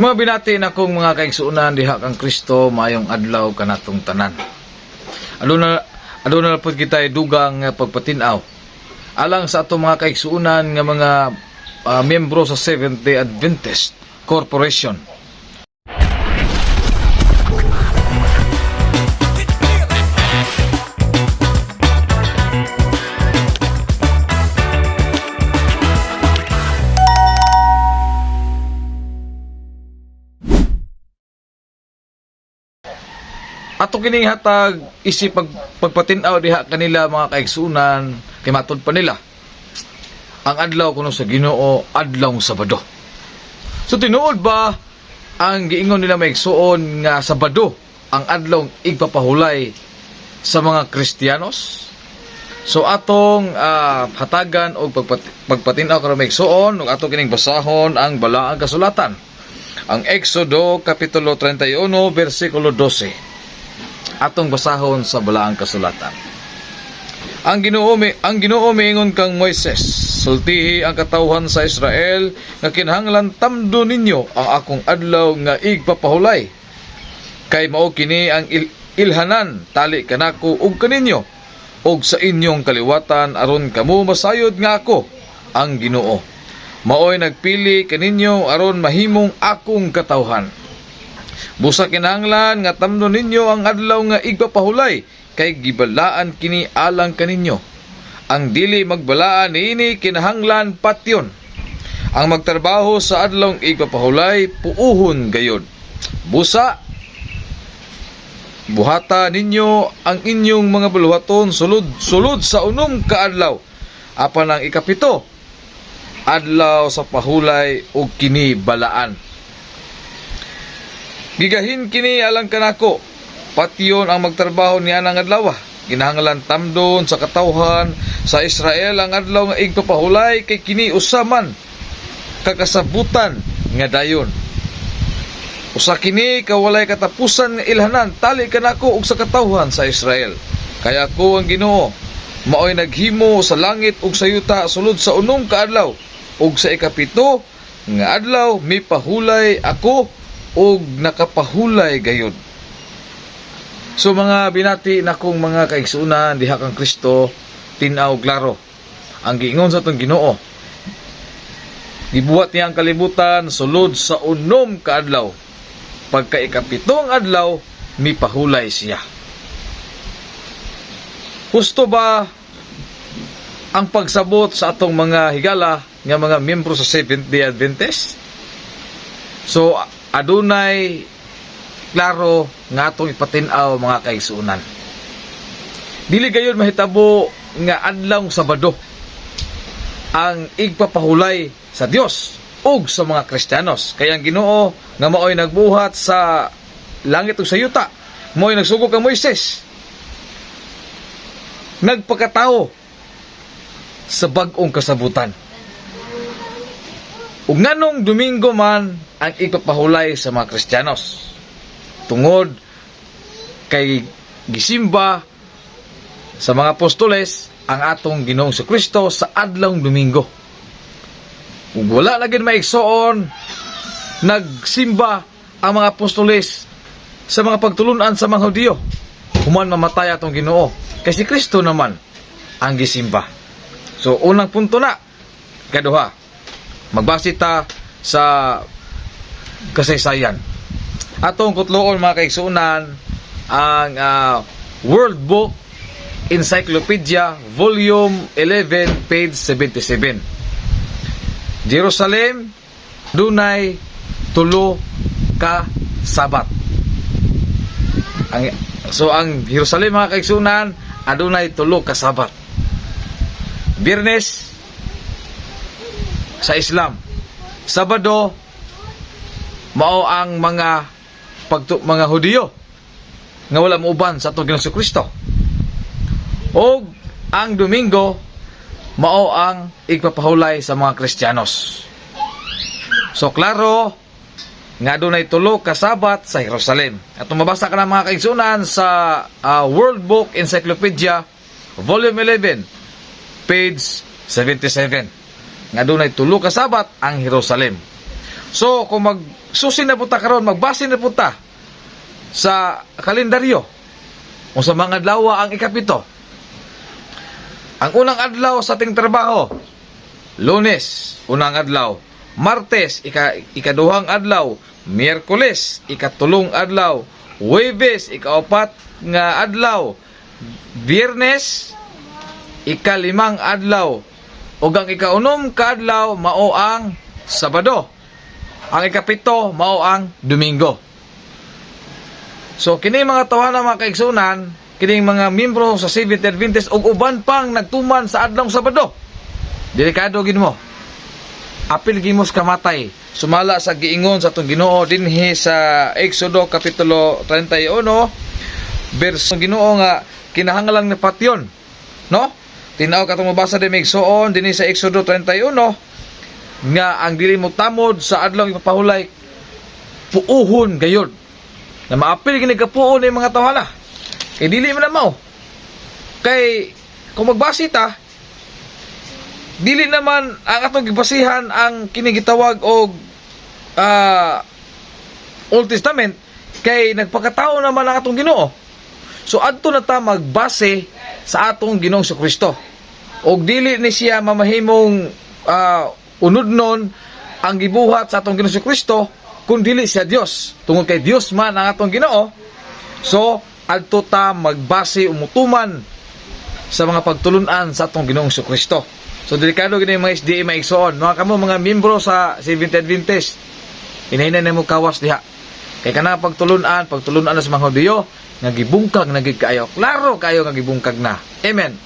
Mga binati na kong mga kaigsuunan diha kang Kristo mayong adlaw kanatong tanan. Aduna pud kita dugang nga pagpatinaw alang sa atong mga kaigsuunan nga mga miyembro sa Seventh-day Adventist Corporation. Ato kining hatag isip pagpatinaw diha kanila mga kaigsuunan kay matud pa nila ang adlaw kuno sa Ginoo adlaw Sabado. So tinuod ba ang giingon nila maigsuon nga Sabado ang adlaw igpapahulay sa mga Kristiyanos? So atong hatagan og pagpatinaw karon maigsuon ug ato kining basahon ang balaang kasulatan. Ang Exodo kapitulo 31 bersikulo 12. Atong basahon sa balaang kasulatan. Ang Ginoo miingon kang Moises, sultihi ang katawhan sa Israel nga kinahanglan tamdo ninyo ang akong adlaw nga igpapahulay. Kay mao kini ang ilhanan tali kanako ug kaninyo ug sa inyong kaliwatan aron kamo masayod nga ako ang Ginoo. Maoy nagpili kaninyo aron mahimong akong katawhan. Busa kinahanglan nga tamdo ninyo ang adlaw nga igpapahulay kay gibalaan kini alang kaninyo. Ang dili magbalaan niini kinahanglan patyon. Ang magtrabaho sa adlaw igpapahulay puuhon gayod. Busa buhata ninyo ang inyong mga buluhaton sulod sa unom ka adlaw. Apan ang ikapito adlaw sa pahulay ug kini balaan. Gigahin kini alang kanako, patyon ang magtrabaho niya ng adlaw. Kinahanglan tamdon sa katawhan sa Israel ang adlaw nga igpapahulay kay kini usaman kakasabutan nga dayon. Usa kini kawalay katapusan nga ilhanan tali kanako ug sa katawhan sa Israel. Kaya ako ang Ginoo, maoy naghimo sa langit ug sa yuta sulod sa unom ka adlaw ug sa ikapito nga adlaw mipahulay ako og nakapahulay gayud. So mga binati na kong mga kaigsuunan diha kang Kristo, tinaw klaro ang giingon sa atong Ginoo. Gibuhat niya ang kalibutan sulod sa unom ka adlaw. Pagka ikapitong adlaw mipahulay siya. Husto ba ang pagsabot sa atong mga higala nga mga miyembro sa Seventh-day Adventist? So adunay klaro nga atong ipatinaw mga kaigsuunan. Dili gayon mahitabo nga adlaw Sabado ang igpapahulay sa Dios ug sa mga Kristiyanos. Kaya ang Ginoo nga maoy nagbuhat sa langit ug sa yuta, maoy nagsugo kang Moises, nagpakatao sa bag-ong kasabutan. Ug nganong Domingo man ang igpapahulay sa mga Kristiyanos tungod kay gisimba sa mga apostoles ang atong Ginoong Kristo sa adlaw Domingo. Ug wala na gid maigsoon nagsimba ang mga apostoles sa mga pagtulunan sa mga Hudiyo human mamatay atong Ginoo kay si Kristo naman ang gisimba. So unang punto na kaduha, magbase ta sa kasaysayan. Atong kutloon mga kaigsuunan ang World Book Encyclopedia Volume 11 page 77. Jerusalem dunay 3 ka Sabat. Ang Jerusalem mga kaigsuunan adunay 3 ka Sabat. Biyernes sa Islam, Sabado mao ang mga Hudiyo nga wala muuban sa atong Ginoong Kristo. O ang Domingo mao ang igpapahulay sa mga Kristiyanos. So klaro nga adunay 3 ka Sabat sa Jerusalem. Atong mabasa ka na mga kaigsuunan sa World Book Encyclopedia Volume 11 page 77. Nga adunay 3 ka Sabat ang Jerusalem. So kung magsusi na punta karon, magbase na punta sa kalendaryo o sa mga adlaw ang ikapito. Ang unang adlaw sa ating trabaho, Lunes, unang adlaw. Martes, ikaduhang adlaw. Miyerkules, ikatulong adlaw. Huwebes, ikaapat nga adlaw. Biyernes, ikalimang adlaw. Ug ang ikaunom ka adlaw mao ang Sabado. Ang ikapito mao ang Domingo. So kini mga tawanan mga kaigsunan, kining mga miyembro sa Seventh-day Adventist ug uban pang nagtuman sa adlaw Sabado. Delikado gid mo. Apil gimos kamatay. Sumala sa giingon sa atong Ginoo dinhi sa Exodo kapitulo 31, verso Ginoo nga kinahanglan ni patyon, no? Tinaw katong mabasa din Igsoon dinhi sa Exodo 31 nga ang dili mo tamod sa adlaw ipapahulay puuhon gayud. Na maapil gini kapuon ni mga tawala. Kay dili man mao. Kay kung magbasi ta, dili naman ang atong gibasihan ang kini gitawag og Old Testament kay nagpakatao naman ang atong Ginoo. So adto na ta magbase sa atong Ginoong Kristo. Og dili ni siya mamahimong unudnon ang gibuhat sa atong Ginoong Kristo kung dili siya Dios. Tungod kay Dios man ang atong Ginoo. So adto ta magbase umutuman sa mga pagtulunan sa atong Ginoong Kristo. So delikado gini mga SDA maigsoon. Mga kamo mga miyembro sa Seventh-day Adventist, hinahina na mo kawas diha. Kay kana pagtulunan na sa mga Hudiyo nga gibungkag na gid kaayo. Klaro kayo nga gibungkag na. Amen.